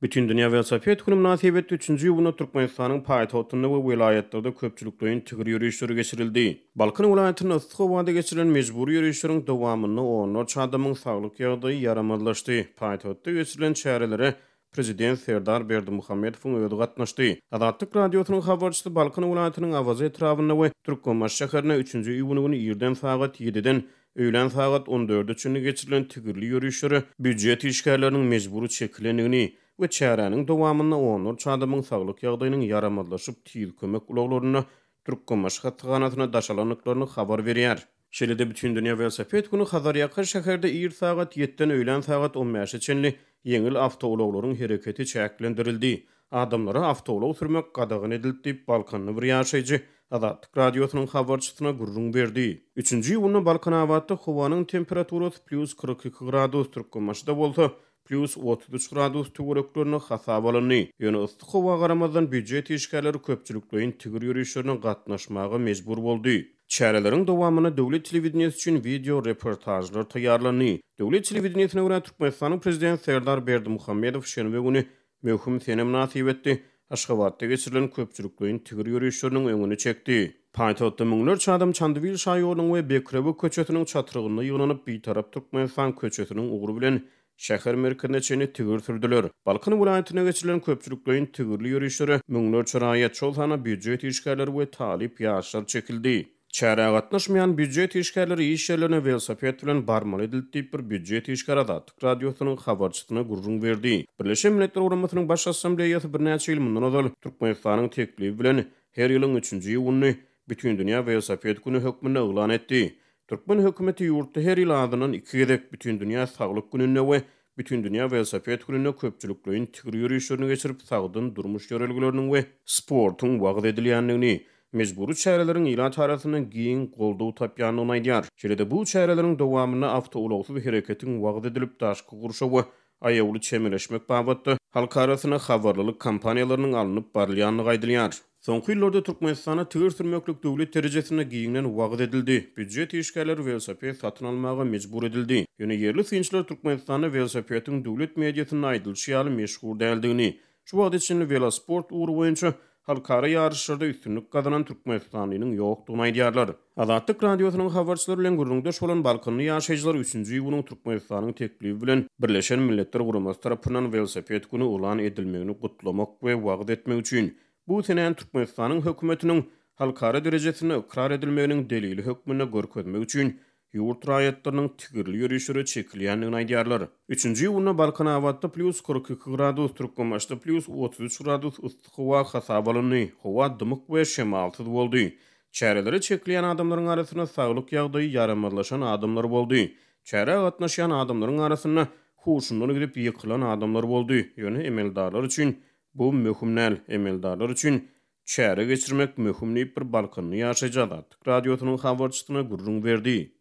Bütün Dünya Velosiped Günü münasebetli 3-nji ýylyna Türkmenistanyň paýtagtynda we vilaýatlarda köpçülikden tigir ýürüýüşleri geçirildi. Balkan vilayatynyň yssyk howada geçirilen mejburi ýürüýüşleriň dowamyny onlarça adamyň saglyk ýagdaýy ýaramadlaşdy. Paýtagtda geçirilen çärelere Prezident Serdar Berdimuhammedowyň öýüdi gatnaşdy. Azatlyk radiosynyň habarçysy Balkan vilayatynyň Awazy etrawyna we Türkmenmaş şäherine 3-nji ýylyny güni ýerden sagat 7-den öýlen sagat 14-de geçirilen tigirli ýürüýüşleri büdjet işgärleriniň mejburi çekilendigini we çäräniň dowamyny onlarça adamyň saglyk ýagdaýynyň yaramadlaşyp tiýil kömek ulaglaryna Türkmenmaş hatganatyna daşalanyklaryny habar berýär. Şeýle bütün Dünya Velosiped Günü Hazar ýakyn şäherde ýer sagat 7-den öýlen sagat 15-e çenli ýeňil awtolawlaryň hereketi çäklendirildi. Adamlara awtolaw sürmek gadagyn edildi diýip Balkanly bir ýaşaýjy Azatlyk radiosynyň habarçysyna gurrun berdi. 3-nji ýylyny Balkan awatda howanyň temperaturasy +42 gradus Türkmenmaşda bolsa, +33 gradus töwereklerini hasap alındy. Ýöne yssyk howa garamazdan büdjet işgärleri köpçülikden tigir ýürüýüşlerine gatnaşmaga mejbur boldy. Çäreleriň dowamyny döwlet telewizionyasy üçin video reportajlar taýýarlandy. Döwlet telewizionyasına görä Türkmenistanyň prezidenti Serdar Berdimuhammedow şenbe güni möhüm sene münasebetli Aşgabatda geçirilen köpçülikden tigir ýürüýüşleriniň öňüni çekdi. Paýtagtda müňlerçe adam Çandybil şaýorynyň we Bekrebe köçetiniň çatyrygyna ýygnanyp bitarap Türkmenistan köçetiniň ugry bilen şäher merkezine çeni tigir sürdüler. Balkan vilayatyna geçirilen köpçülikden tigirli ýürüýüşleri müňlerçe raýat çolsana büdjet işgärleri we talip ýaşlar çekildi. Çäre gatnaşmayan büdjet işgärleri iş ýerlerine velosiped bilen barmaly edildi diýip bir büdjet işgär Azatlyk radiosynyň habarçysyna gurrun berdi. Birleşen Milletler Guramasynyň baş assambleýasy bir näçe ýyl mundan ozal Türkmenistanyň teklifi bilen her ýylyň 3-nji ýylyny Bütün Dünya Velosiped Günü hökmüne elan etdi. Türkmen hökümeti ýurtda her ýyl adynyň 2 gezek Bütün Dünya Saglyk Gününe we Bütün Dünya Velosiped Gününe köpçülikden tigir ýürüýüşlerini geçirip sagdyn durmuş ýörelgileriniň we sportyň wagt edilýändigini mejburi çäreleriň ýyla tarasynyň giň goldaw tapýanyny aýdýar. Şeýle bu çäreleriň dowamyny awtolawsuz hereketiň wagt edilip daşky gurşa we aýawly çemeleşmek babatda halk arasyna habarlylyk kampaniýalarynyň alınıp barylýanyny gaýdylýar. Soňky ýyllarda Türkmenistana tigir sürmeklik döwlet derejesine giňden wagt edildi. Büdjet işgärleri velosiped satyn almaga mejbur edildi. Ýöne yerli synçylar Türkmenistana velosipediň döwlet mediasyna aýdylşy meşhur däldigini, şu wagt içinde velosport uğru boýunça halkara ýarışlarda üstünlük gazanan Türkmenistanyň ýokdugyny aýdýarlar. Azatlyk radiosynyň habarçylary bilen gurrundaş bolan Balkanly ýaşaýjylar 3-nji ýylyň Türkmenistanyň teklifi bilen Birleşen Milletler Guramasy tarapyndan velosiped güni ulan edilmegini gutlamak we wagt etmek üçin bu senen Türkmenistanyň hökümetiniň halkara derejesine ikrar edilmeginiň delili hökmüne görkezmek üçin ýurt raýatlarynyň tigirli ýürüýüşleri çekilýändigini aýdýarlar. 3-nji ýylyna Balkan awatda +42 gradus Türkmenmaşda +33 gradus yssyk howa hasap alındy. Howa dymyk we şemalsyz boldy. Çäreleri çekilýän adamlaryň arasyna saglyk ýagdaýy yaramadlaşan adamlar boldy. Çäre gatnaşan adamlaryň arasyna huşundan gidip ýykylan adamlar boldy. Ýöne emeldarlar üçin bu möhüm emeldarlar üçin çäre geçirmek möhüm bir Balkanly ýaşaýjy Azatlyk radiosynyň habarçysyna gurrun berdi.